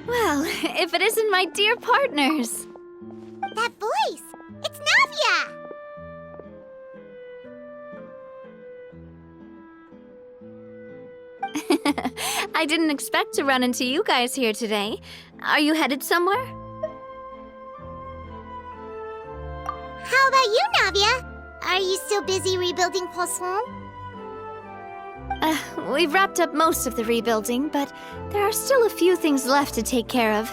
Well, if it isn't my dear partners. That voice! It's Navia! I didn't expect to run into you guys here today. Are you headed somewhere? How about you, Navia? Are you still busy rebuilding Poisson? We've wrapped up most of the rebuilding, but there are still a few things left to take care of.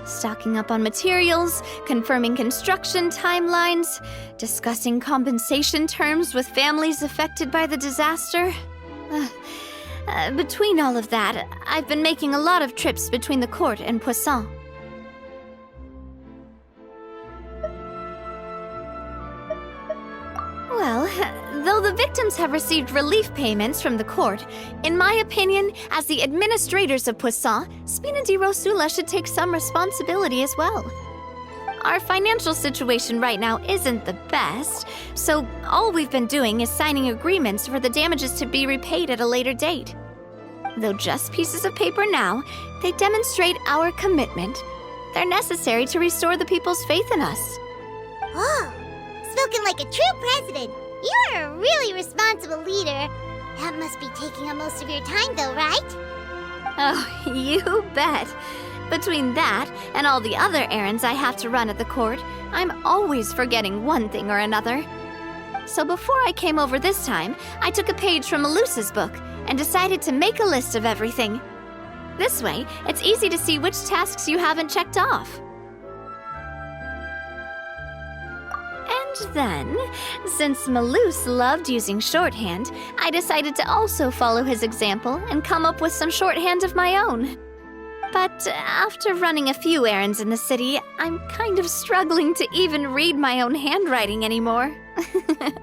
Stocking up on materials, confirming construction timelines, discussing compensation terms with families affected by the disaster. Between all of that, I've been making a lot of trips between the court and Poisson. Well, though the victims have received relief payments from the court, in my opinion, as the administrators of Poisson, Spina di Rosula should take some responsibility as well. Our financial situation right now isn't the best, so all we've been doing is signing agreements for the damages to be repaid at a later date. Though just pieces of paper now, they demonstrate our commitment. They're necessary to restore the people's faith in us. Oh, spoken like a true president. You're a really responsible leader. That must be taking up most of your time, though, right? Oh, you bet. Between that and all the other errands I have to run at the court, I'm always forgetting one thing or another. So before I came over this time, I took a page from Melusa's book and decided to make a list of everything. This way, it's easy to see which tasks you haven't checked off. And then, since Melus loved using shorthand, I decided to also follow his example and come up with some shorthand of my own. But after running a few errands in the city, I'm kind of struggling to even read my own handwriting anymore. That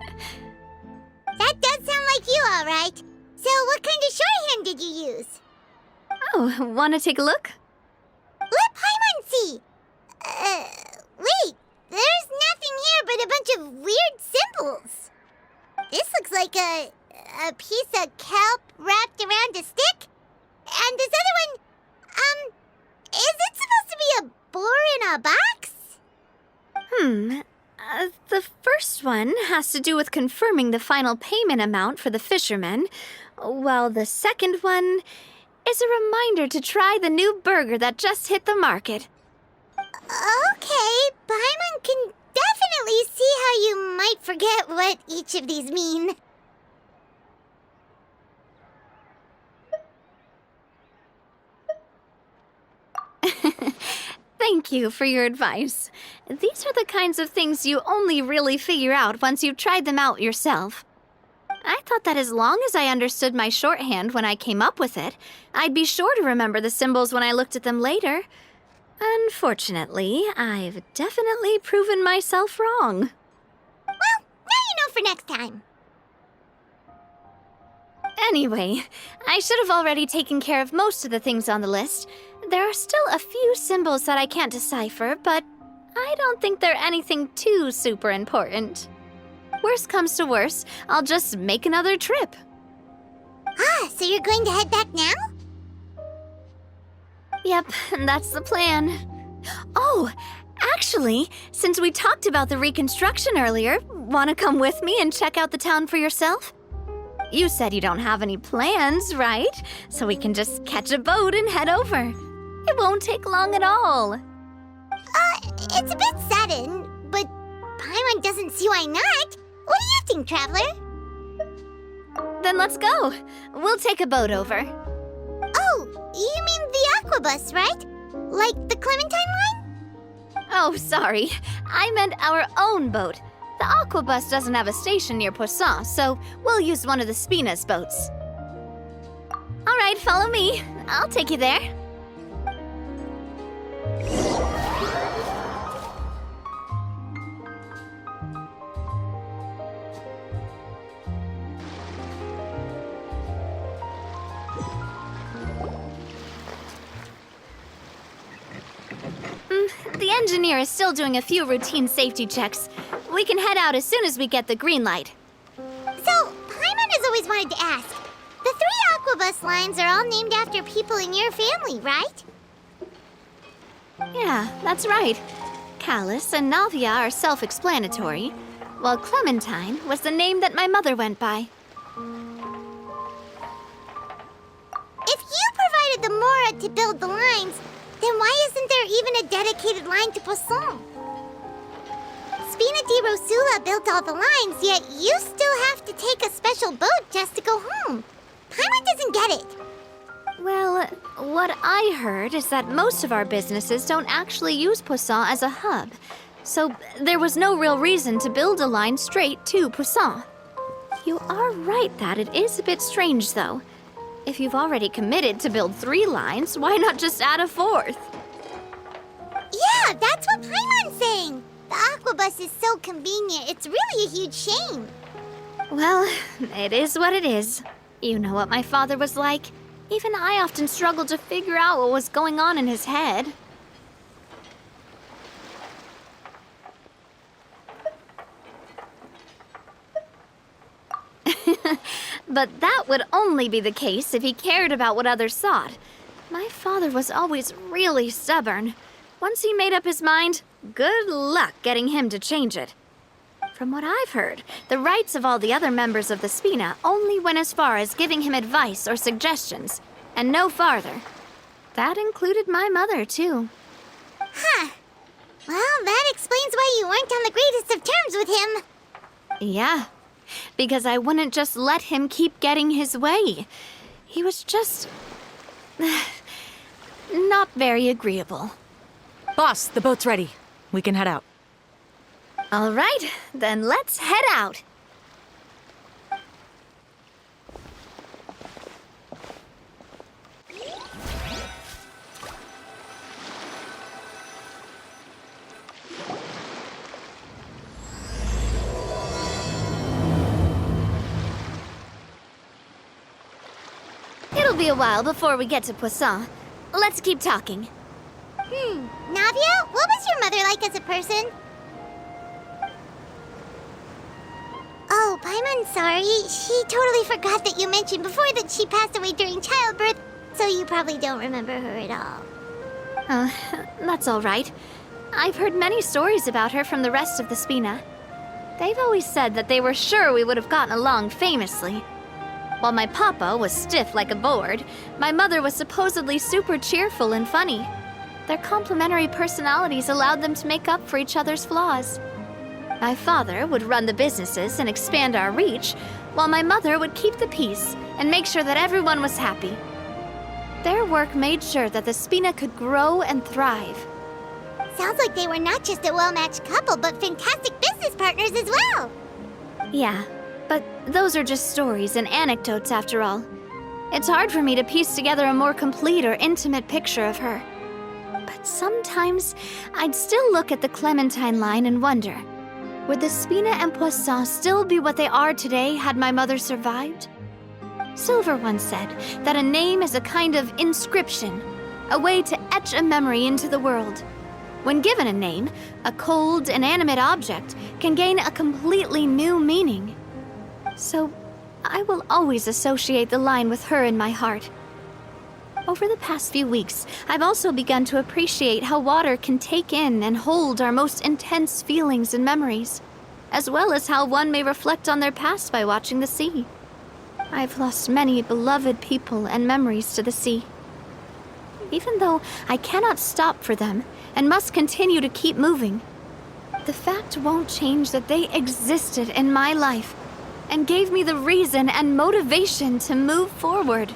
does sound like you, all right. So what kind of shorthand did you use? Oh, want to take a look? Let Paimon see. Wait. There's nothing here but a bunch of weird symbols. This looks like a piece of kelp wrapped around a stick. And this other one, is it supposed to be a boar in a box? The first one has to do with confirming the final payment amount for the fishermen, while the second one is a reminder to try the new burger that just hit the market. Okay, Paimon can definitely see how you might forget what each of these mean. Thank you for your advice. These are the kinds of things you only really figure out once you've tried them out yourself. I thought that as long as I understood my shorthand when I came up with it, I'd be sure to remember the symbols when I looked at them later. Unfortunately, I've definitely proven myself wrong. Well, now you know for next time. Anyway, I should have already taken care of most of the things on the list. There are still a few symbols that I can't decipher, but I don't think they're anything too super important. Worst comes to worst, I'll just make another trip. Ah, so you're going to head back now? Yep, that's the plan. Oh, actually, since we talked about the reconstruction earlier, want to come with me and check out the town for yourself? You said you don't have any plans, right? So we can just catch a boat and head over. It won't take long at all. It's a bit sudden, but Paimon doesn't see why not. What do you think, Traveler? Then let's go. We'll take a boat over. Oh, you mean the Aquabus, right? Like the Clementine line? Oh, sorry. I meant our own boat. The Aquabus doesn't have a station near Poisson, so we'll use one of the Spina's boats. All right, follow me. I'll take you there. The engineer is still doing a few routine safety checks. We can head out as soon as we get the green light. So, Paimon has always wanted to ask. The 3 Aquabus lines are all named after people in your family, right? Yeah, that's right. Callus and Navia are self-explanatory, while Clementine was the name that my mother went by. If you provided the Mora to build the lines, then why isn't there even a dedicated line to Poisson? Spina di Rosula built all the lines, yet you still have to take a special boat just to go home. Paimon doesn't get it. Well, what I heard is that most of our businesses don't actually use Poisson as a hub, so there was no real reason to build a line straight to Poisson. You are right that it is a bit strange, though. If you've already committed to build 3 lines, why not just add a 4th? Yeah, that's what Paimon's saying. The Aquabus is so convenient, it's really a huge shame. Well, it is what it is. You know what my father was like. Even I often struggled to figure out what was going on in his head. But that would only be the case if he cared about what others thought. My father was always really stubborn. Once he made up his mind, good luck getting him to change it. From what I've heard, the rights of all the other members of the Spina only went as far as giving him advice or suggestions, and no farther. That included my mother, too. Huh. Well, that explains why you weren't on the greatest of terms with him. Yeah, because I wouldn't just let him keep getting his way. He was just... not very agreeable. Boss, the boat's ready. We can head out. All right, then let's head out. It'll be a while before we get to Poisson. Let's keep talking. Navia, what was your mother like as a person? Oh, Paimon's sorry. She totally forgot that you mentioned before that she passed away during childbirth, so you probably don't remember her at all. That's all right. I've heard many stories about her from the rest of the Spina. They've always said that they were sure we would have gotten along famously. While my papa was stiff like a board, my mother was supposedly super cheerful and funny. Their complementary personalities allowed them to make up for each other's flaws. My father would run the businesses and expand our reach, while my mother would keep the peace and make sure that everyone was happy. Their work made sure that the Spina could grow and thrive. Sounds like they were not just a well-matched couple, but fantastic business partners as well. Yeah, but those are just stories and anecdotes after all. It's hard for me to piece together a more complete or intimate picture of her. But sometimes I'd still look at the Clementine line and wonder, would the Spina and Poisson still be what they are today had my mother survived? Silver once said that a name is a kind of inscription, a way to etch a memory into the world. When given a name, a cold, inanimate object can gain a completely new meaning. So, I will always associate the line with her in my heart. Over the past few weeks, I've also begun to appreciate how water can take in and hold our most intense feelings and memories, as well as how one may reflect on their past by watching the sea. I've lost many beloved people and memories to the sea. Even though I cannot stop for them and must continue to keep moving, the fact won't change that they existed in my life and gave me the reason and motivation to move forward.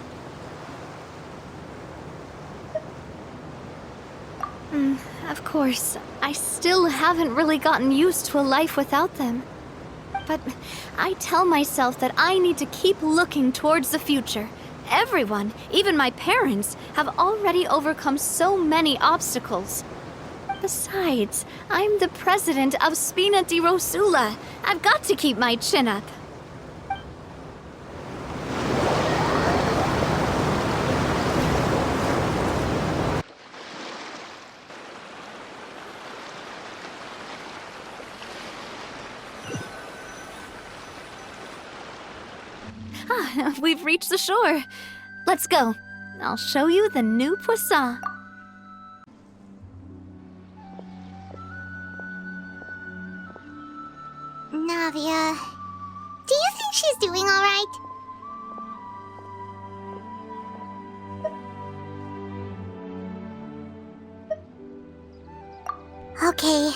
Of course, I still haven't really gotten used to a life without them. But I tell myself that I need to keep looking towards the future. Everyone, even my parents, have already overcome so many obstacles. Besides, I'm the president of Spina di Rosula. I've got to keep my chin up. we've reached the shore. Let's go. I'll show you the new Poisson. Navia, do you think she's doing all right? Okay,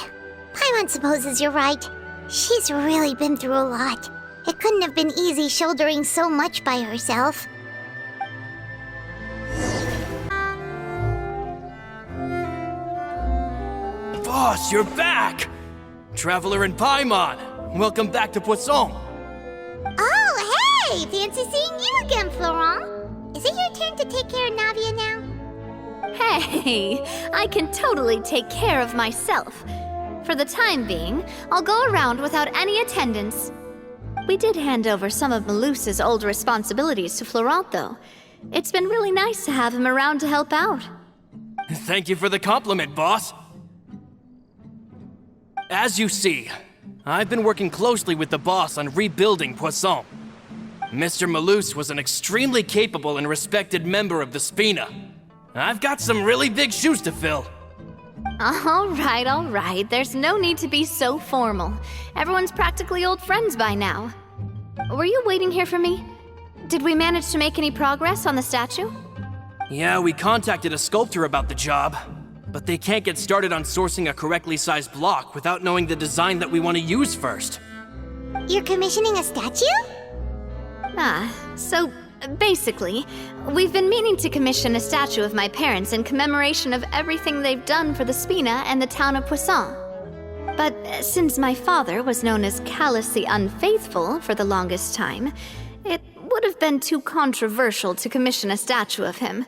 Paimon supposes you're right. She's really been through a lot. It couldn't have been easy shouldering so much by herself. Boss, you're back! Traveler and Paimon, welcome back to Poisson. Oh, hey! Fancy seeing you again, Florent. Is it your turn to take care of Navia now? Hey, I can totally take care of myself. For the time being, I'll go around without any attendance. We did hand over some of Malus's old responsibilities to Florent, though. It's been really nice to have him around to help out. Thank you for the compliment, boss. As you see, I've been working closely with the boss on rebuilding Poisson. Mr. Malus was an extremely capable and respected member of the Spina. I've got some really big shoes to fill. All right. There's no need to be so formal. Everyone's practically old friends by now. Were you waiting here for me? Did we manage to make any progress on the statue? Yeah, we contacted a sculptor about the job, but they can't get started on sourcing a correctly sized block without knowing the design that we want to use first. You're commissioning a statue? So basically, we've been meaning to commission a statue of my parents in commemoration of everything they've done for the Spina and the town of Poisson. But since my father was known as Callus the Unfaithful for the longest time, it would have been too controversial to commission a statue of him.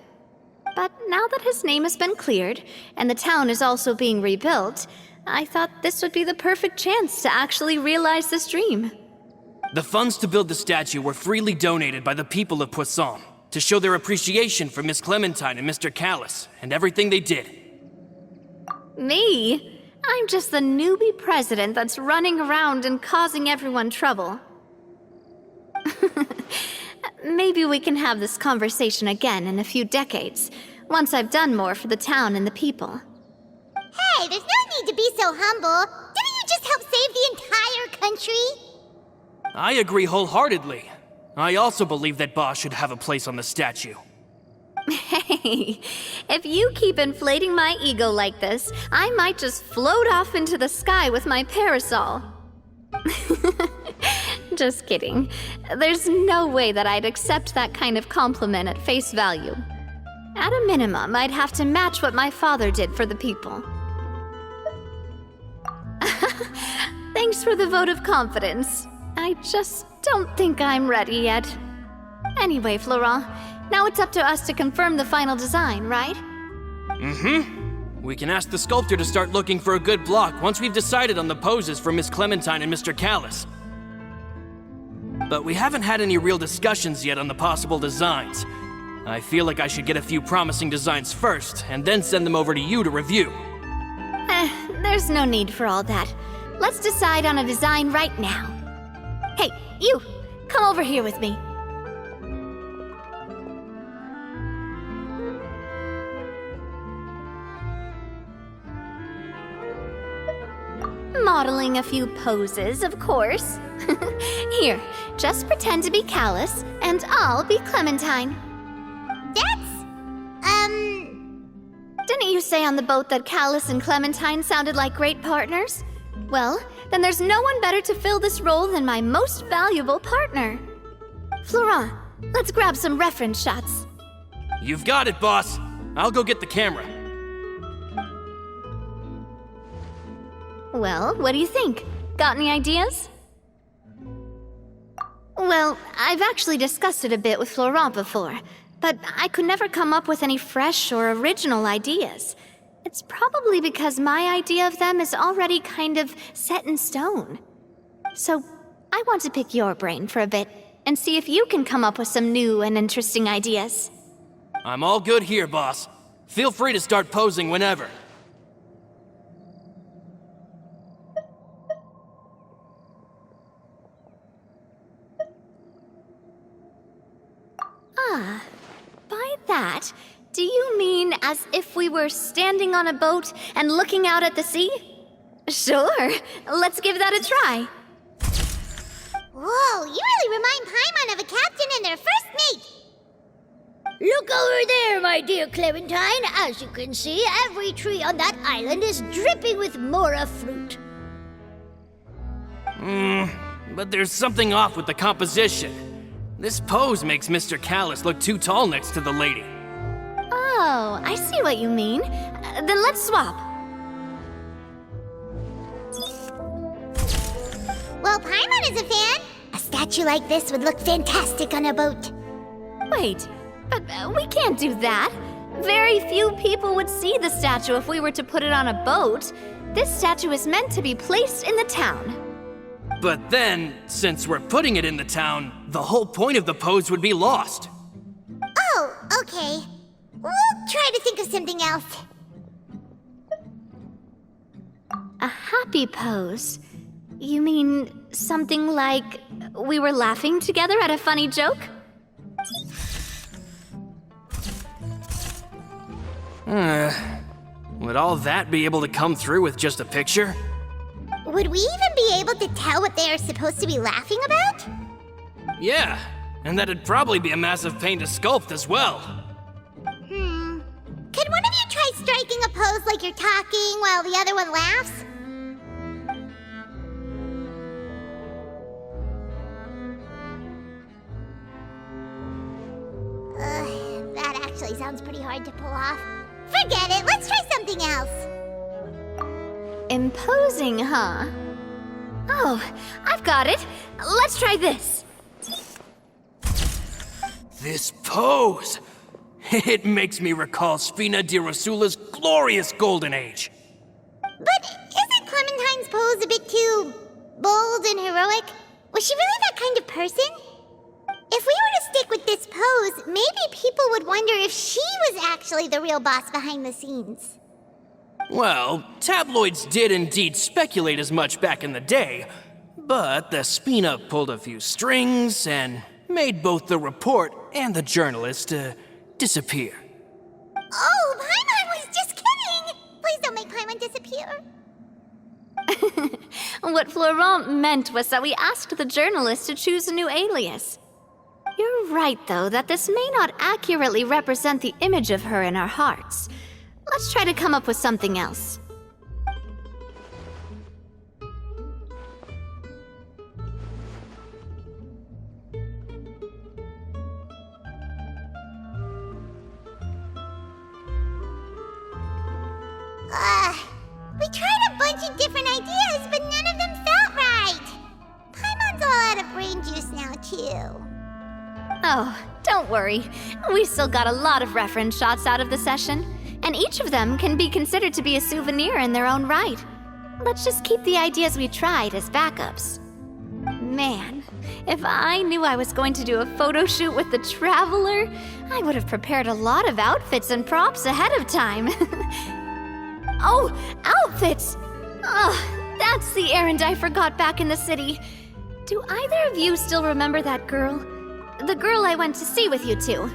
But now that his name has been cleared, and the town is also being rebuilt, I thought this would be the perfect chance to actually realize this dream. The funds to build the statue were freely donated by the people of Poisson to show their appreciation for Miss Clementine and Mr. Callus and everything they did. Me? I'm just the newbie president that's running around and causing everyone trouble. Maybe we can have this conversation again in a few decades, once I've done more for the town and the people. Hey, there's no need to be so humble. Didn't you just help save the entire country? I agree wholeheartedly. I also believe that Boss should have a place on the statue. Hey, if you keep inflating my ego like this, I might just float off into the sky with my parasol. Just kidding. There's no way that I'd accept that kind of compliment at face value. At a minimum, I'd have to match what my father did for the people. Thanks for the vote of confidence. I just don't think I'm ready yet. Anyway, Florent, now it's up to us to confirm the final design, right? We can ask the sculptor to start looking for a good block once we've decided on the poses for Miss Clementine and Mr. Callus. But we haven't had any real discussions yet on the possible designs. I feel like I should get a few promising designs first, and then send them over to you to review. There's no need for all that. Let's decide on a design right now. Hey, you! Come over here with me. Modeling a few poses, of course. Here, just pretend to be Callus, and I'll be Clementine. Didn't you say on the boat that Callus and Clementine sounded like great partners? Well, then there's no one better to fill this role than my most valuable partner. Florent, let's grab some reference shots. You've got it, boss. I'll go get the camera. Well, what do you think? Got any ideas? Well, I've actually discussed it a bit with Florent before, but I could never come up with any fresh or original ideas. It's probably because my idea of them is already kind of set in stone. So, I want to pick your brain for a bit and see if you can come up with some new and interesting ideas. I'm all good here, boss. Feel free to start posing whenever. By that, do you mean as if we were standing on a boat and looking out at the sea? Sure, let's give that a try. Whoa, you really remind Paimon of a captain and their first mate. Look over there, my dear Clementine. As you can see, every tree on that island is dripping with mora fruit. But there's something off with the composition. This pose makes Mr. Callus look too tall next to the lady. Oh, I see what you mean. Then let's swap. Well, Paimon is a fan. A statue like this would look fantastic on a boat. Wait, but we can't do that. Very few people would see the statue if we were to put it on a boat. This statue is meant to be placed in the town. But then, since we're putting it in the town, the whole point of the pose would be lost. Oh, okay. We'll try to think of something else. A happy pose? You mean something like we were laughing together at a funny joke? Would all that be able to come through with just a picture? Would we even be able to tell what they are supposed to be laughing about? Yeah, and that'd probably be a massive pain to sculpt as well. Could one of you try striking a pose like you're talking while the other one laughs? That actually sounds pretty hard to pull off. Forget it, let's try something else. Imposing, huh? Oh, I've got it. Let's try this. This pose! It makes me recall Spina di Rosula's glorious golden age. But isn't Clementine's pose a bit too bold and heroic? Was she really that kind of person? If we were to stick with this pose, maybe people would wonder if she was actually the real boss behind the scenes. Well, tabloids did indeed speculate as much back in the day, but the Spina pulled a few strings and made both the report and the journalist disappear. Oh, Paimon was just kidding! Please don't make Paimon disappear. What Florent meant was that we asked the journalist to choose a new alias. You're right, though, that this may not accurately represent the image of her in our hearts. Let's try to come up with something else. We tried a bunch of different ideas, but none of them felt right. Paimon's all out of brain juice now, too. Oh, don't worry. We still got a lot of reference shots out of the session, and each of them can be considered to be a souvenir in their own right. Let's just keep the ideas we tried as backups. Man, if I knew I was going to do a photo shoot with the Traveler, I would have prepared a lot of outfits and props ahead of time. Oh, outfits! Oh, that's the errand I forgot back in the city. Do either of you still remember that girl? The girl I went to see with you two.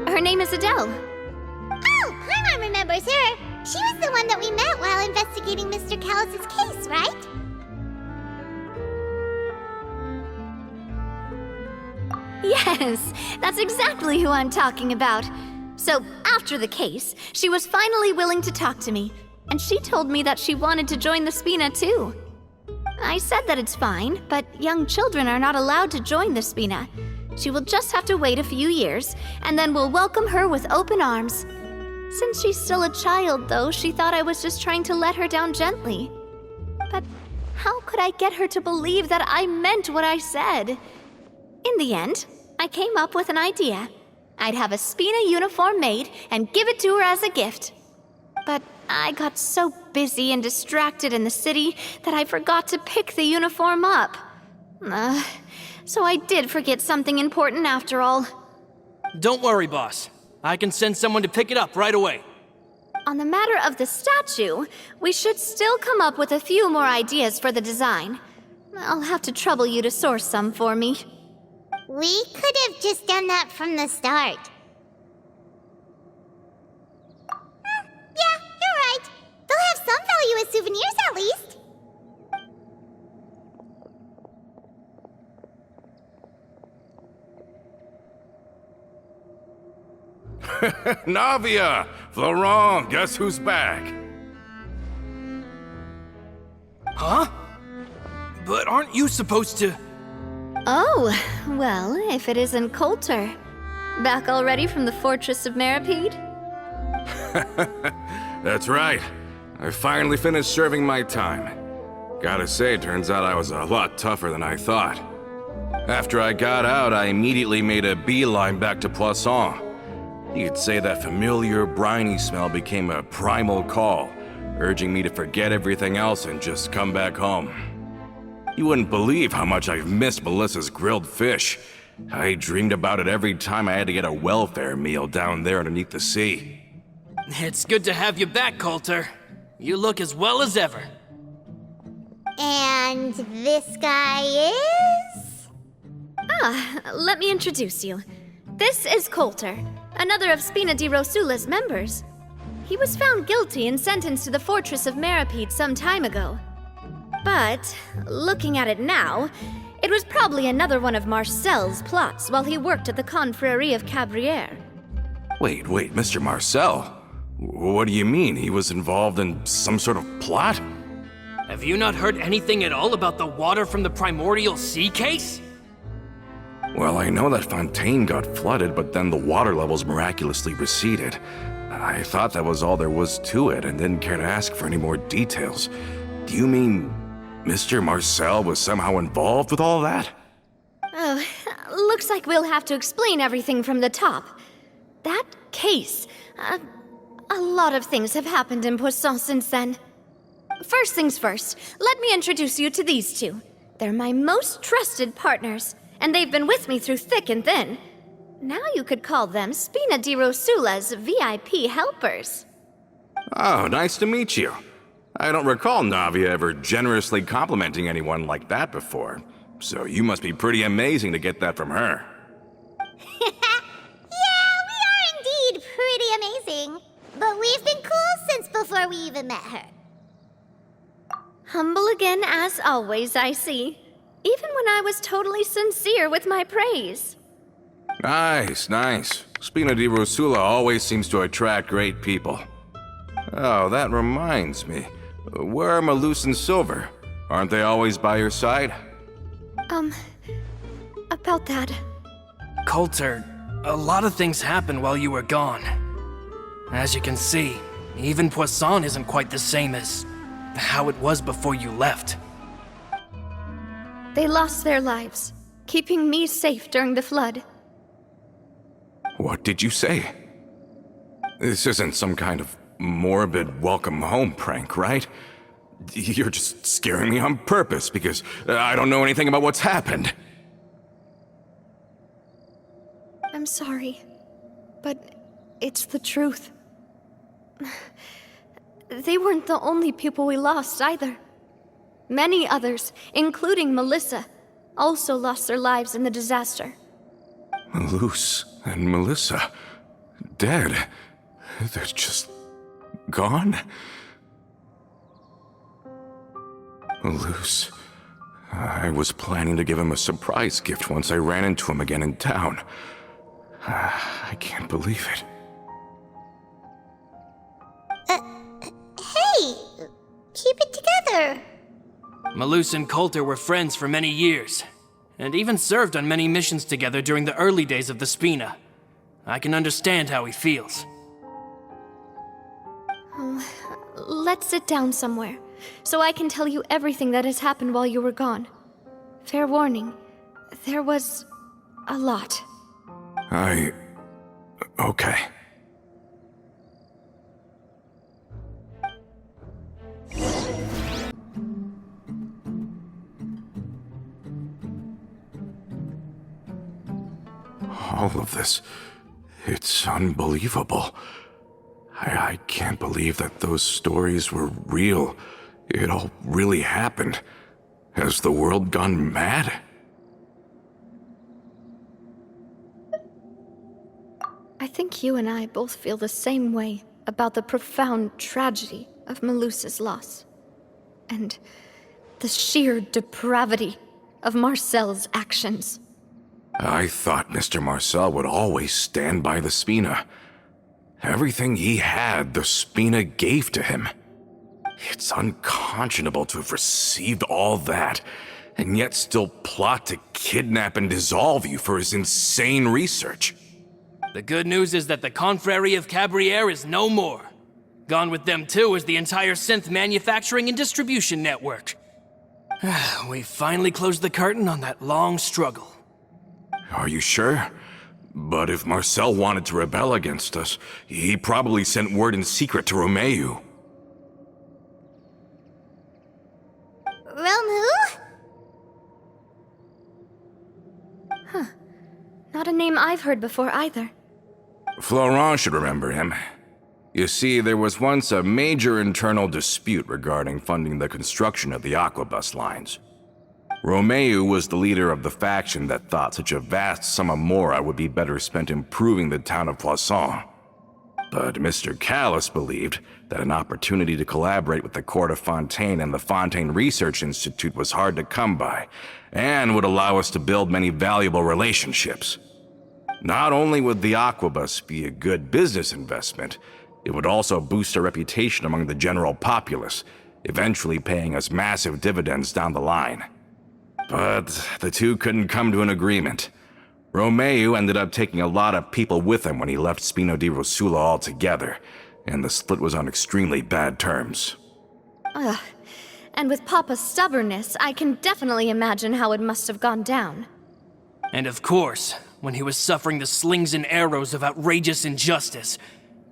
Her name is Adele. Oh, Paimon remembers her. She was the one that we met while investigating Mr. Callus's case, right? Yes, that's exactly who I'm talking about. So, after the case, she was finally willing to talk to me, and she told me that she wanted to join the Spina too. I said that it's fine, but young children are not allowed to join the Spina. She will just have to wait a few years, and then we'll welcome her with open arms. Since she's still a child, though, she thought I was just trying to let her down gently. But how could I get her to believe that I meant what I said? In the end, I came up with an idea. I'd have a Spina uniform made and give it to her as a gift. But I got so busy and distracted in the city that I forgot to pick the uniform up. So I did forget something important after all. Don't worry, boss. I can send someone to pick it up right away. On the matter of the statue, we should still come up with a few more ideas for the design. I'll have to trouble you to source some for me. We could have just done that from the start. Yeah, you're right. They'll have some value as souvenirs at least. Navia! Florent, guess who's back? Huh? But aren't you supposed to... Oh, well, if it isn't Coulter. Back already from the Fortress of Meripede? That's right. I finally finished serving my time. Gotta say, turns out I was a lot tougher than I thought. After I got out, I immediately made a beeline back to Poisson. You could say that familiar, briny smell became a primal call, urging me to forget everything else and just come back home. You wouldn't believe how much I've missed Melissa's grilled fish. I dreamed about it every time I had to get a welfare meal down there underneath the sea. It's good to have you back, Coulter. You look as well as ever. And this guy is? Let me introduce you. This is Coulter, another of Spina di Rosula's members. He was found guilty and sentenced to the Fortress of Meripede some time ago. But, looking at it now, it was probably another one of Marcel's plots while he worked at the Confrérie of Cabrières. Wait, Mr. Marcel? What do you mean? He was involved in some sort of plot? Have you not heard anything at all about the water from the primordial sea case? Well, I know that Fontaine got flooded, but then the water levels miraculously receded. I thought that was all there was to it and didn't care to ask for any more details. Do you mean Mr. Marcel was somehow involved with all that? Oh, looks like we'll have to explain everything from the top. That case, a lot of things have happened in Poisson since then. First things first, let me introduce you to these two. They're my most trusted partners, and they've been with me through thick and thin. Now you could call them Spina di Rosula's VIP helpers. Oh, nice to meet you. I don't recall Navia ever generously complimenting anyone like that before, so you must be pretty amazing to get that from her. Yeah, we are indeed pretty amazing. But we've been cool since before we even met her. Humble again as always, I see. Even when I was totally sincere with my praise. Nice. Spina di Rosula always seems to attract great people. Oh, that reminds me. Where are Malus and Silver? Aren't they always by your side? About that. Coulter, a lot of things happened while you were gone. As you can see, even Poisson isn't quite the same as how it was before you left. They lost their lives, keeping me safe during the flood. What did you say? This isn't some kind of morbid welcome home prank, right? You're just scaring me on purpose because I don't know anything about what's happened. I'm sorry, but it's the truth. They weren't the only people we lost either. Many others, including Melissa, also lost their lives in the disaster. Malus and Melissa, dead. They're just gone? Malus, I was planning to give him a surprise gift once I ran into him again in town. I can't believe it. Hey, keep it together. Malus and Coulter were friends for many years, and even served on many missions together during the early days of the Spina. I can understand how he feels. Let's sit down somewhere, so I can tell you everything that has happened while you were gone. Fair warning, there was a lot. Okay. All of this, it's unbelievable. I can't believe that those stories were real. It all really happened. Has the world gone mad? I think you and I both feel the same way about the profound tragedy of Melusa's loss. And the sheer depravity of Marcel's actions. I thought Mr. Marcel would always stand by the Spina. Everything he had, the Spina gave to him. It's unconscionable to have received all that, and yet still plot to kidnap and dissolve you for his insane research. The good news is that the Confrérie of Cabriere is no more. Gone with them too is the entire synth manufacturing and distribution network. We finally closed the curtain on that long struggle. Are you sure? But if Marcel wanted to rebel against us, he probably sent word in secret to Romeu. Romu? Not a name I've heard before either. Florent should remember him. You see, there was once a major internal dispute regarding funding the construction of the Aquabus lines. Romeu was the leader of the faction that thought such a vast sum of mora would be better spent improving the town of Poisson. But Mr. Callis believed that an opportunity to collaborate with the court of Fontaine and the Fontaine Research Institute was hard to come by, and would allow us to build many valuable relationships. Not only would the Aquabus be a good business investment, it would also boost our reputation among the general populace, eventually paying us massive dividends down the line. But the two couldn't come to an agreement. Romeu ended up taking a lot of people with him when he left Spino di Rosula altogether, and the split was on extremely bad terms. Ugh. And with Papa's stubbornness, I can definitely imagine how it must have gone down. And of course, when he was suffering the slings and arrows of outrageous injustice,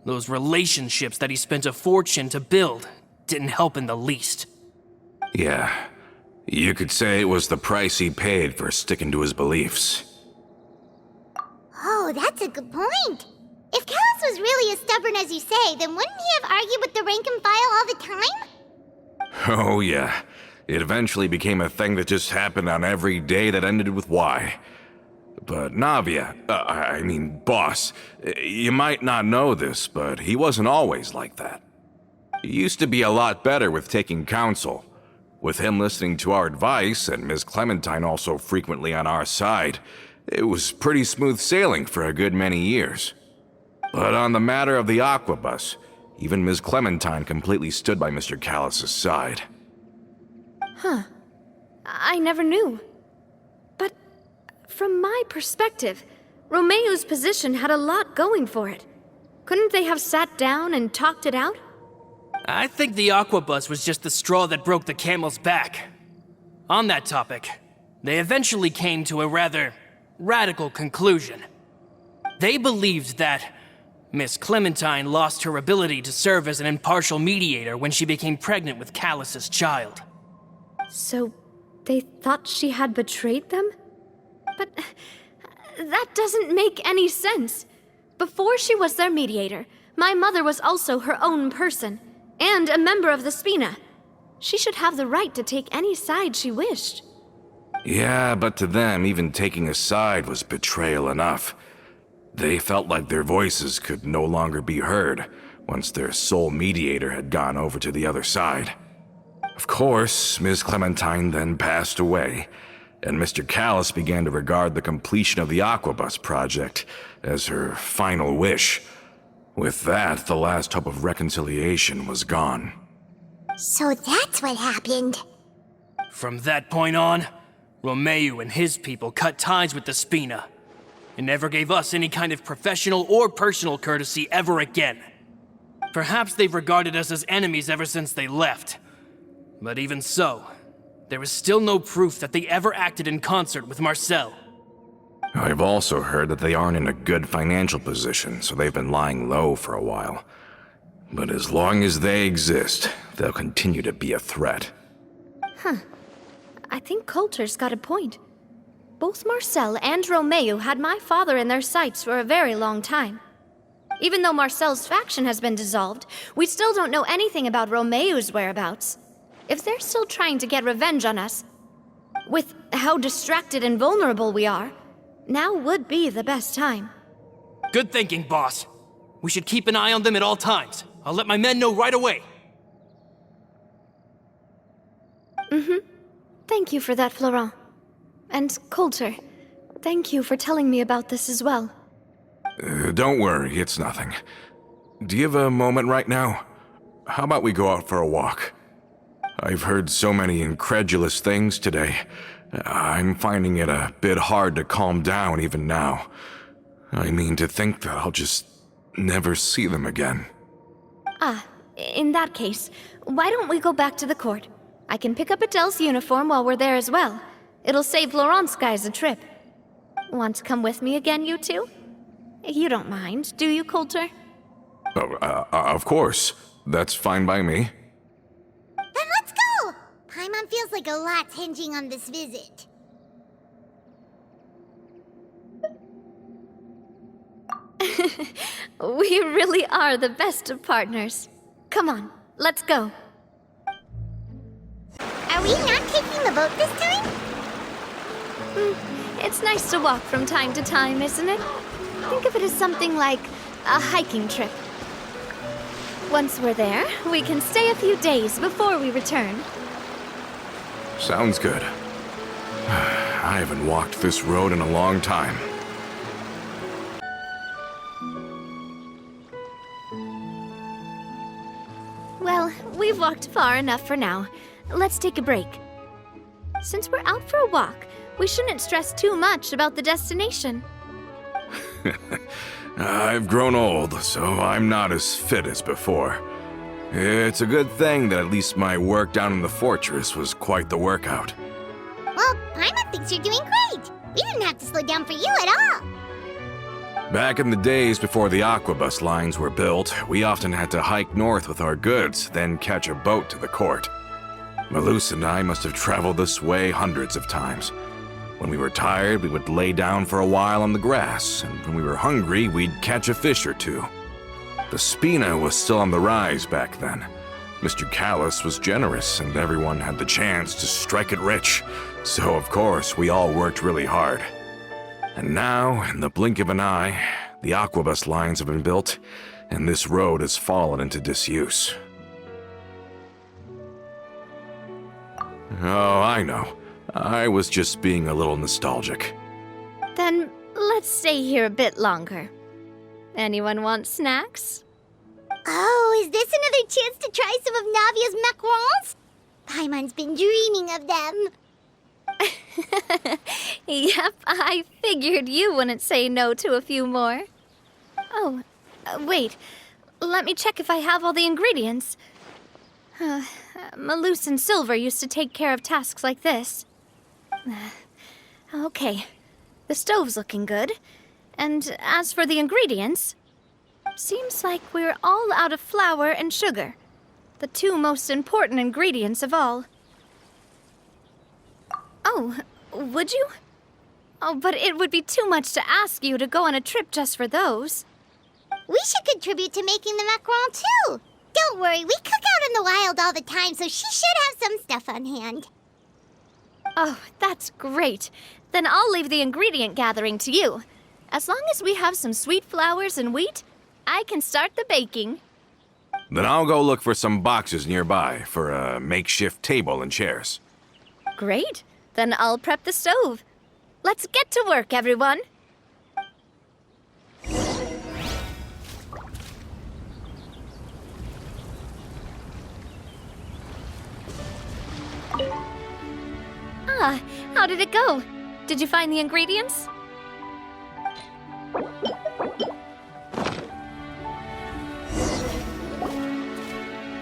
those relationships that he spent a fortune to build didn't help in the least. Yeah, you could say it was the price he paid for sticking to his beliefs. Oh, that's a good point. If Callis was really as stubborn as you say, then wouldn't he have argued with the rank and file all the time? Oh yeah, it eventually became a thing that just happened on every day that ended with Y. But Navia, boss, you might not know this, but he wasn't always like that. He used to be a lot better with taking counsel. With him listening to our advice, and Ms. Clementine also frequently on our side, it was pretty smooth sailing for a good many years. But on the matter of the Aquabus, even Ms. Clementine completely stood by Mr. Callis' side. I never knew. But from my perspective, Romeu's position had a lot going for it. Couldn't they have sat down and talked it out? I think the Aquabus was just the straw that broke the camel's back. On that topic, they eventually came to a rather radical conclusion. They believed that Miss Clementine lost her ability to serve as an impartial mediator when she became pregnant with Callus's child. So they thought she had betrayed them? But that doesn't make any sense. Before she was their mediator, my mother was also her own person, and a member of the Spina. She should have the right to take any side she wished. Yeah, but to them, even taking a side was betrayal enough. They felt like their voices could no longer be heard once their sole mediator had gone over to the other side. Of course, Ms. Clementine then passed away, and Mr. Callis began to regard the completion of the Aquabus project as her final wish. With that, the last hope of reconciliation was gone. So that's what happened. From that point on, Romeu and his people cut ties with the Spina, and never gave us any kind of professional or personal courtesy ever again. Perhaps they've regarded us as enemies ever since they left. But even so, there is still no proof that they ever acted in concert with Marcel. I've also heard that they aren't in a good financial position, so they've been lying low for a while. But as long as they exist, they'll continue to be a threat. I think Coulter's got a point. Both Marcel and Romeu had my father in their sights for a very long time. Even though Marcel's faction has been dissolved, we still don't know anything about Romeu's whereabouts. If they're still trying to get revenge on us, with how distracted and vulnerable we are, now would be the best time. Good thinking, boss. We should keep an eye on them at all times. I'll let my men know right away. Thank you for that, Florent. And Coulter, thank you for telling me about this as well. Don't worry, it's nothing. Do you have a moment right now? How about we go out for a walk? I've heard so many incredulous things today. I'm finding it a bit hard to calm down even now. I mean, to think that I'll just never see them again. In that case, why don't we go back to the court? I can pick up Adele's uniform while we're there as well. It'll save Laurent's guys a trip. Want to come with me again, you two? You don't mind, do you, Coulter? Of course. That's fine by me. Then let's go! Paimon feels like a lot's hinging on this visit. We really are the best of partners. Come on, let's go. Are we not taking the boat this time? It's nice to walk from time to time, isn't it? Think of it as something like a hiking trip. Once we're there, we can stay a few days before we return. Sounds good. I haven't walked this road in a long time. Well, we've walked far enough for now. Let's take a break. Since we're out for a walk, we shouldn't stress too much about the destination. I've grown old, so I'm not as fit as before. It's a good thing that at least my work down in the fortress was quite the workout. Well, Paimon thinks you're doing great. We didn't have to slow down for you at all. Back in the days before the aquabus lines were built, we often had to hike north with our goods, then catch a boat to the court. Malus and I must have traveled this way hundreds of times. When we were tired, we would lay down for a while on the grass, and when we were hungry, we'd catch a fish or two. The Spina was still on the rise back then. Mr. Callis was generous, and everyone had the chance to strike it rich. So, of course, we all worked really hard. And now, in the blink of an eye, the aquabus lines have been built, and this road has fallen into disuse. Oh, I know. I was just being a little nostalgic. Then let's stay here a bit longer. Anyone want snacks? Oh, is this another chance to try some of Navia's macarons? Paimon's been dreaming of them. Yep, I figured you wouldn't say no to a few more. Oh, wait. Let me check if I have all the ingredients. Malus and Silver used to take care of tasks like this. Okay, the stove's looking good. And as for the ingredients, seems like we're all out of flour and sugar, the two most important ingredients of all. Oh, would you? Oh, but it would be too much to ask you to go on a trip just for those. We should contribute to making the macaron too. Don't worry, we cook out in the wild all the time, so she should have some stuff on hand. Oh, that's great. Then I'll leave the ingredient gathering to you. As long as we have some sweet flours and wheat, I can start the baking. Then I'll go look for some boxes nearby for a makeshift table and chairs. Great. Then I'll prep the stove. Let's get to work, everyone. How did it go? Did you find the ingredients?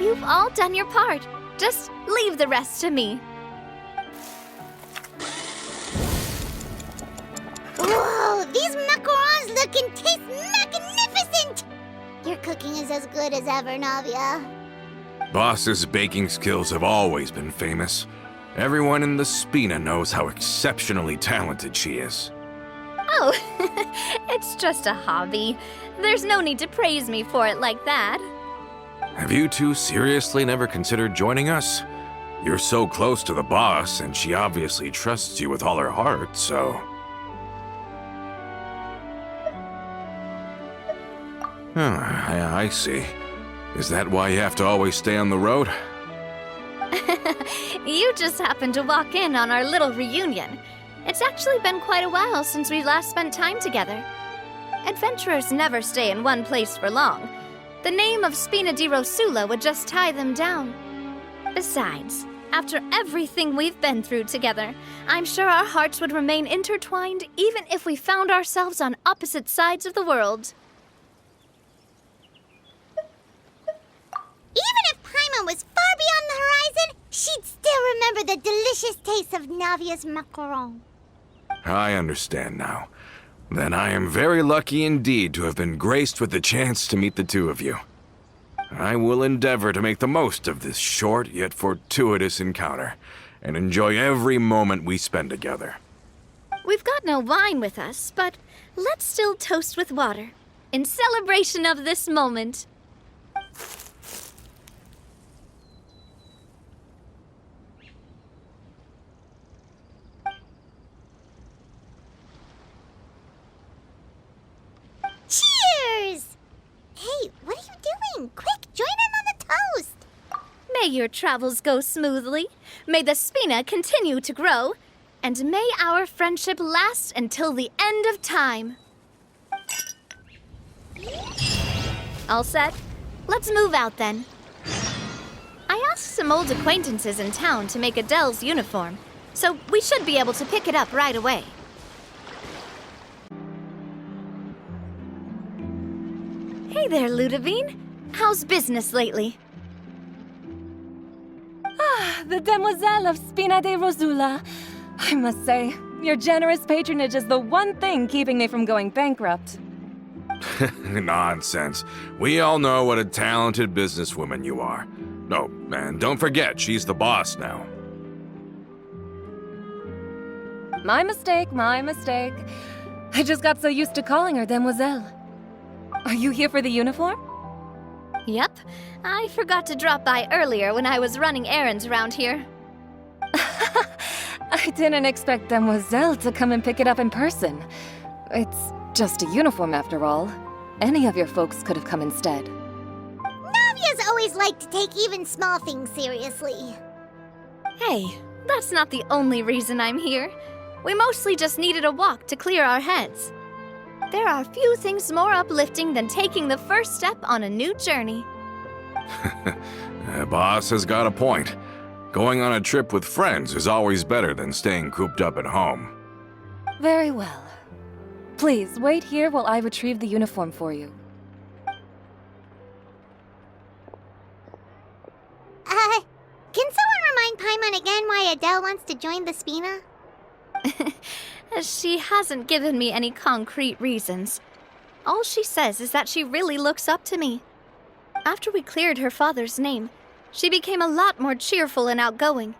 You've all done your part. Just leave the rest to me. Whoa, these macarons look and taste magnificent! Your cooking is as good as ever, Navia. Boss's baking skills have always been famous. Everyone in the Spina knows how exceptionally talented she is. Oh, it's just a hobby. There's no need to praise me for it like that. Have you two seriously never considered joining us? You're so close to the boss, and she obviously trusts you with all her heart, so... I see. Is that why you have to always stay on the road? You just happened to walk in on our little reunion. It's actually been quite a while since we last spent time together. Adventurers never stay in one place for long. The name of Spina di Rosula would just tie them down. Besides, after everything we've been through together, I'm sure our hearts would remain intertwined even if we found ourselves on opposite sides of the world. Even if Paimon was far beyond the horizon, she'd still remember the delicious taste of Navia's macaron. I understand now. Then I am very lucky indeed to have been graced with the chance to meet the two of you. I will endeavor to make the most of this short yet fortuitous encounter, and enjoy every moment we spend together. We've got no wine with us, but let's still toast with water, in celebration of this moment. Cheers! Hey, what are you doing? Quick, join in on the toast! May your travels go smoothly, may the Spina continue to grow, and may our friendship last until the end of time. All set? Let's move out then. I asked some old acquaintances in town to make Adele's uniform, so we should be able to pick it up right away. Hey there, Ludovine. How's business lately? The Demoiselle of Spina di Rosula. I must say, your generous patronage is the one thing keeping me from going bankrupt. Nonsense. We all know what a talented businesswoman you are. Oh, and don't forget, she's the boss now. My mistake, my mistake. I just got so used to calling her Demoiselle. Are you here for the uniform? Yep. I forgot to drop by earlier when I was running errands around here. I didn't expect Demoiselle to come and pick it up in person. It's just a uniform after all. Any of your folks could have come instead. Navia's always liked to take even small things seriously. Hey, that's not the only reason I'm here. We mostly just needed a walk to clear our heads. There are few things more uplifting than taking the first step on a new journey. The boss has got a point. Going on a trip with friends is always better than staying cooped up at home. Very well. Please, wait here while I retrieve the uniform for you. Can someone remind Paimon again why Adele wants to join the Spina? She hasn't given me any concrete reasons. All she says is that she really looks up to me. After we cleared her father's name, she became a lot more cheerful and outgoing.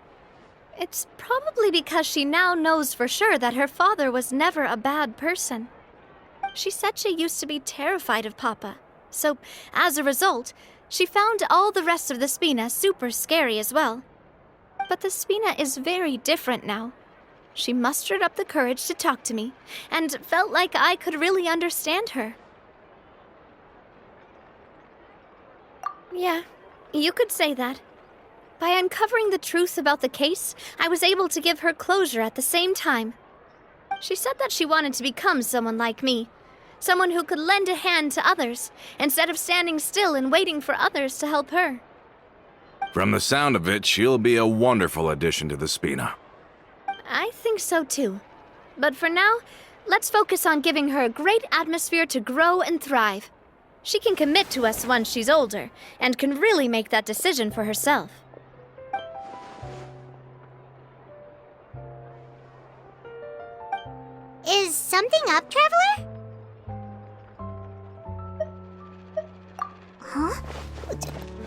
It's probably because she now knows for sure that her father was never a bad person. She said she used to be terrified of Papa, so as a result, she found all the rest of the Spina super scary as well. But the Spina is very different now. She mustered up the courage to talk to me, and felt like I could really understand her. Yeah, you could say that. By uncovering the truth about the case, I was able to give her closure at the same time. She said that she wanted to become someone like me, someone who could lend a hand to others, instead of standing still and waiting for others to help her. From the sound of it, she'll be a wonderful addition to the Spina. I think so too. But for now, let's focus on giving her a great atmosphere to grow and thrive. She can commit to us once she's older, and can really make that decision for herself. Is something up, Traveler? Huh?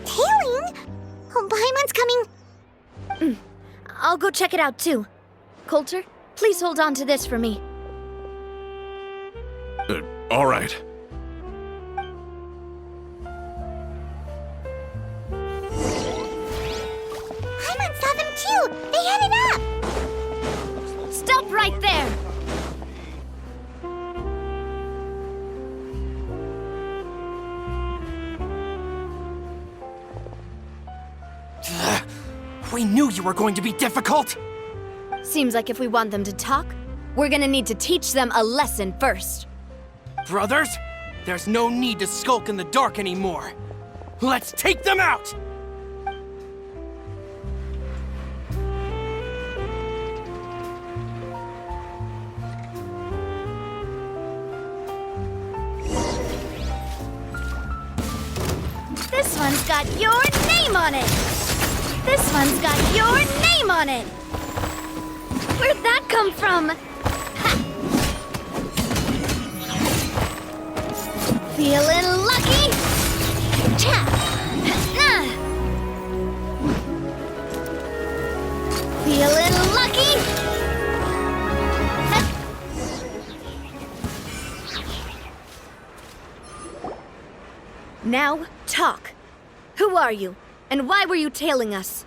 Tailing? Oh, Paimon's coming. I'll go check it out too. Coulter, please hold on to this for me. All right. Paimon saw them too. They headed up. Stop right there! We knew you were going to be difficult! Seems like if we want them to talk, we're gonna need to teach them a lesson first. Brothers, there's no need to skulk in the dark anymore. Let's take them out! This one's got your name on it! This one's got your name on it! Where'd that come from? Ha! Feeling lucky? Cha! Ah! Feeling lucky? Ha! Now, talk. Who are you? And why were you tailing us?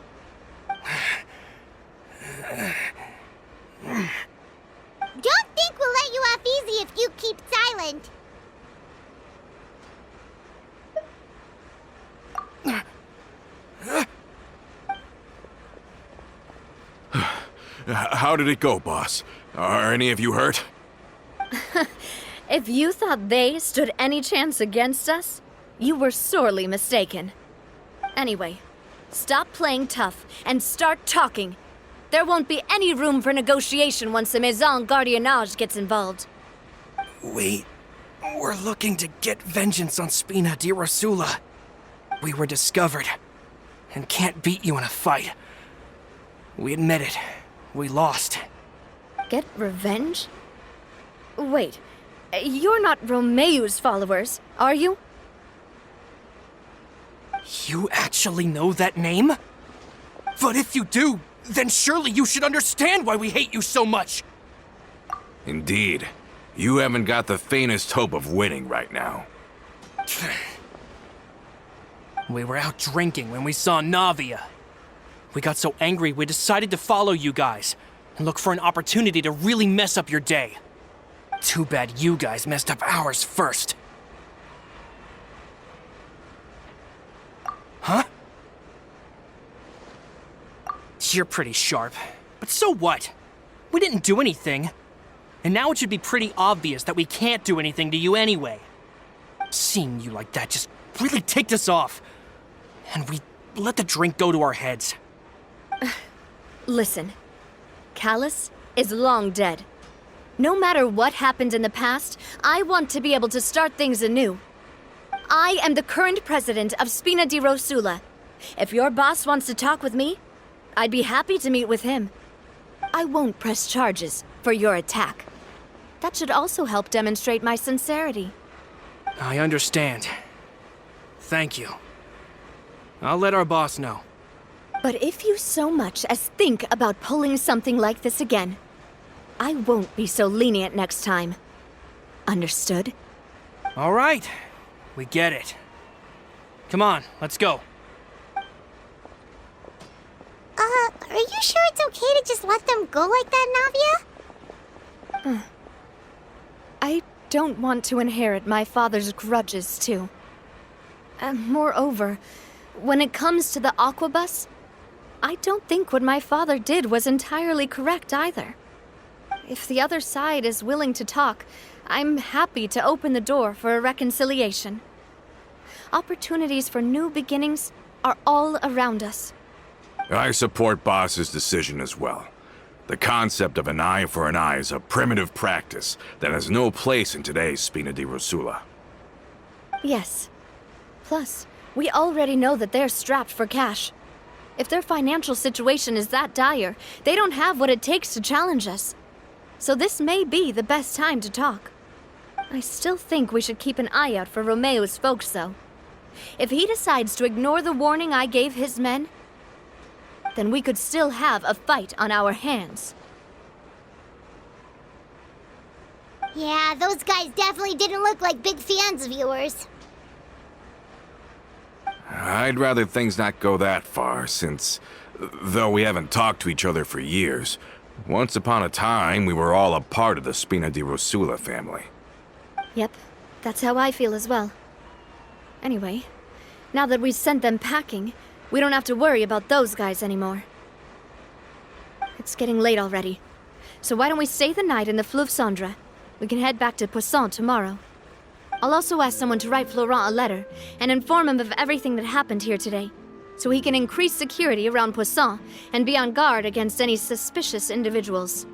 Don't think we'll let you off easy if you keep silent. How did it go, boss? Are any of you hurt? If you thought they stood any chance against us, you were sorely mistaken. Anyway, stop playing tough and start talking. There won't be any room for negotiation once the Maison Gardiennage gets involved. We're looking to get vengeance on Spina di Rosula. We were discovered, and can't beat you in a fight. We admit it. We lost. Get revenge? Wait, you're not Romeu's followers, are you? You actually know that name? But if you do, then surely you should understand why we hate you so much! Indeed. You haven't got the faintest hope of winning right now. We were out drinking when we saw Navia. We got so angry we decided to follow you guys and look for an opportunity to really mess up your day. Too bad you guys messed up ours first. Huh? You're pretty sharp, but so what? We didn't do anything. And now it should be pretty obvious that we can't do anything to you anyway. Seeing you like that just really ticked us off. And we let the drink go to our heads. Listen, Callus is long dead. No matter what happened in the past, I want to be able to start things anew. I am the current president of Spina di Rosula. If your boss wants to talk with me, I'd be happy to meet with him. I won't press charges for your attack. That should also help demonstrate my sincerity. I understand. Thank you. I'll let our boss know. But if you so much as think about pulling something like this again, I won't be so lenient next time. Understood? All right. We get it. Come on, let's go. Are you sure it's okay to just let them go like that, Navia? I don't want to inherit my father's grudges, too. Moreover, when it comes to the Aquabus, I don't think what my father did was entirely correct either. If the other side is willing to talk, I'm happy to open the door for a reconciliation. Opportunities for new beginnings are all around us. I support Boss's decision as well. The concept of an eye for an eye is a primitive practice that has no place in today's Spina di Rosula. Yes. Plus, we already know that they're strapped for cash. If their financial situation is that dire, they don't have what it takes to challenge us. So this may be the best time to talk. I still think we should keep an eye out for Romeu's folks, though. If he decides to ignore the warning I gave his men, then we could still have a fight on our hands. Yeah, those guys definitely didn't look like big fans of yours. I'd rather things not go that far, since, though we haven't talked to each other for years, once upon a time we were all a part of the Spina di Rosula family. Yep, that's how I feel as well. Anyway, now that we've sent them packing, we don't have to worry about those guys anymore. It's getting late already. So why don't we stay the night in the Fleuve Cendre? We can head back to Poisson tomorrow. I'll also ask someone to write Florent a letter and inform him of everything that happened here today, so he can increase security around Poisson and be on guard against any suspicious individuals.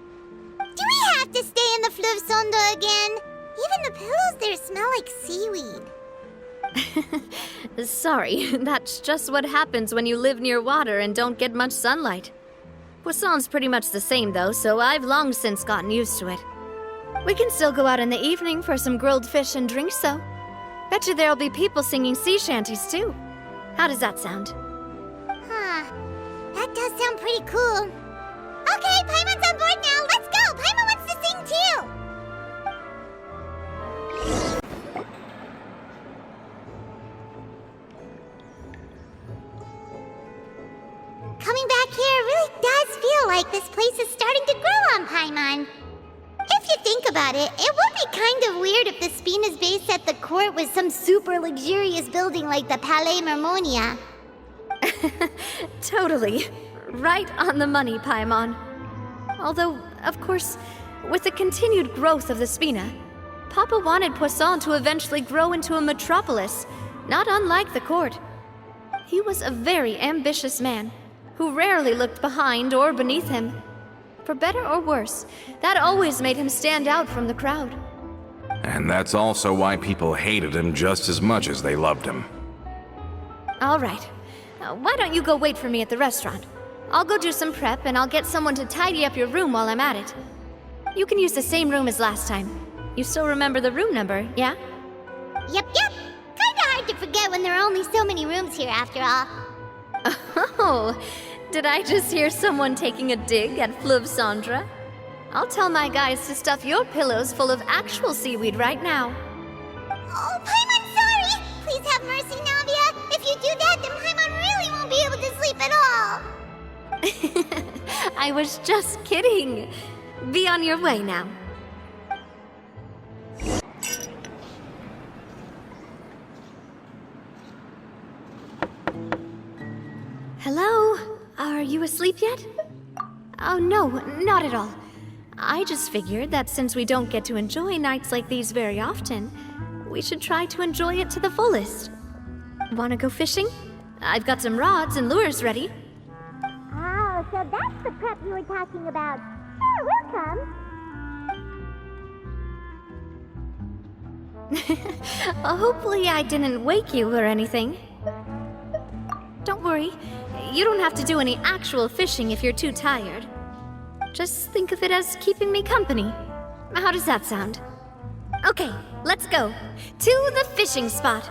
Do we have to stay in the Fleuve Cendre again? Even the pillows there smell like seaweed. Sorry, that's just what happens when you live near water and don't get much sunlight. Poisson's pretty much the same though, so I've long since gotten used to it. We can still go out in the evening for some grilled fish and drinks though. Betcha there'll be people singing sea shanties too. How does that sound? Huh. That does sound pretty cool. Okay, Paimon's on board now. Let's go. Paimon wants to sing too. Coming back here really does feel like this place is starting to grow on Paimon. If you think about it, it would be kind of weird if the Spina's base at the court was some super luxurious building like the Palais Mermonia. Totally. Right on the money, Paimon. Although, of course, with the continued growth of the Spina, Papa wanted Poisson to eventually grow into a metropolis, not unlike the court. He was a very ambitious man, who rarely looked behind or beneath him. For better or worse, that always made him stand out from the crowd. And that's also why people hated him just as much as they loved him. All right. Why don't you go wait for me at the restaurant? I'll go do some prep and I'll get someone to tidy up your room while I'm at it. You can use the same room as last time. You still remember the room number, yeah? Yep. Kinda hard to forget when there are only so many rooms here after all. Oh, did I just hear someone taking a dig at Fleuve Cendre? I'll tell my guys to stuff your pillows full of actual seaweed right now. Oh, Paimon, sorry! Please have mercy, Navia. If you do that, then Paimon really won't be able to sleep at all. I was just kidding. Be on your way now. Hello? Are you asleep yet? Oh no, not at all. I just figured that since we don't get to enjoy nights like these very often, we should try to enjoy it to the fullest. Wanna go fishing? I've got some rods and lures ready. Oh, so that's the prep you were talking about. Sure, we'll come. Hopefully I didn't wake you or anything. Don't worry, you don't have to do any actual fishing if you're too tired. Just think of it as keeping me company. How does that sound? Okay, let's go. To the fishing spot.